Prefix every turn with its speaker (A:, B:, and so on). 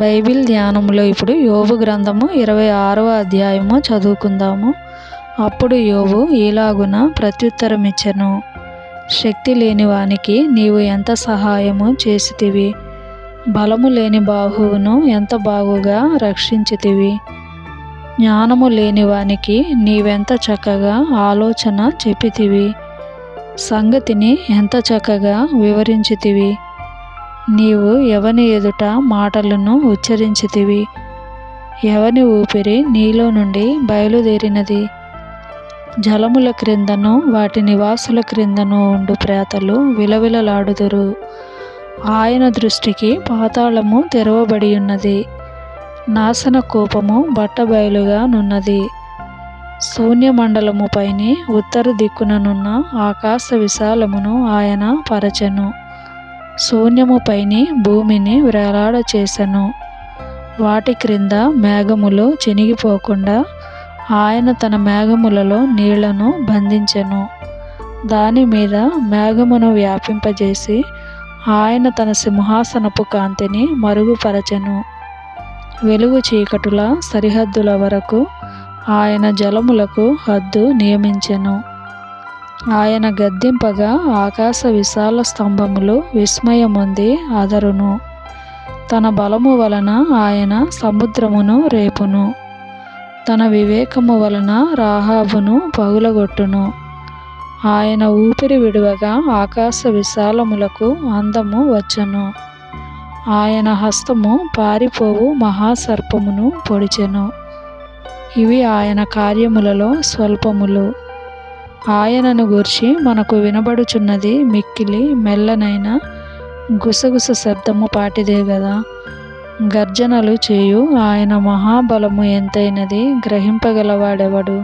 A: Bible ధ్యానంలో ఇప్పుడు యోబు గ్రంథము 26వ అధ్యాయము చదువుకుందాము. అప్పుడు యోబు ఈలాగున ప్రత్యుత్తరమిచ్చెను. శక్తి లేని వానికి నీవు ఎంత సహాయము చేసితివి, బలము లేని బాహువును ఎంత బాగుగా రక్షించితివి. జ్ఞానము లేని వానికి నీవెంత చక్కగా ఆలోచన చెప్పితివి, సంగతిని ఎంత చక్కగా వివరించితివి. నీవు ఎవని ఎదుట మాటలను ఉచ్చరించితివి, ఎవని ఊపిరి నీలో నుండి బయలుదేరినది. జలముల క్రిందను వాటి నివాసుల క్రిందను ఉండు ప్రేతలు విలవిలలాడుదురు. ఆయన దృష్టికి పాతాళము తెరవబడి ఉన్నది, నాశన కూపము బట్టబయలుగా నున్నది. శూన్యమండలము పైని ఉత్తర దిక్కుననున్న ఆకాశ విశాలమును ఆయన పరచెను. శూన్యము పైని భూమిని వ్రేలాడ చేసెను. వాటి క్రింద మేఘములు చినిగిపోకుండా ఆయన తన మేఘములలో నీళ్లను బంధించెను. దాని మీద మేఘమును వ్యాపింపజేసి ఆయన తన సింహాసనపు కాంతిని మరుగుపరచెను. వెలుగు చీకటుల సరిహద్దుల వరకు ఆయన జలములకు హద్దు నియమించెను. ఆయన గద్దింపగా ఆకాశ విశాల స్తంభములు విస్మయమొంది అదరును. తన బలము వలన ఆయన సముద్రమును రేపును. తన వివేకము వలన రాహాబును పగులగొట్టును. ఆయన ఊపిరి విడువగా ఆకాశ విశాలములకు అందము వచ్చెను. ఆయన హస్తము పారిపోవు మహాసర్పమును పొడిచెను. ఇవి ఆయన కార్యములలో స్వల్పములు. ఆయనను గూర్చి మనకు వినబడుచున్నది మిక్కిలి మెల్లనైన గుసగుస శబ్దము పాటిదే గదా. గర్జనలు చేయు ఆయన మహాబలము ఎంతైనది గ్రహింపగలవాడెవడు.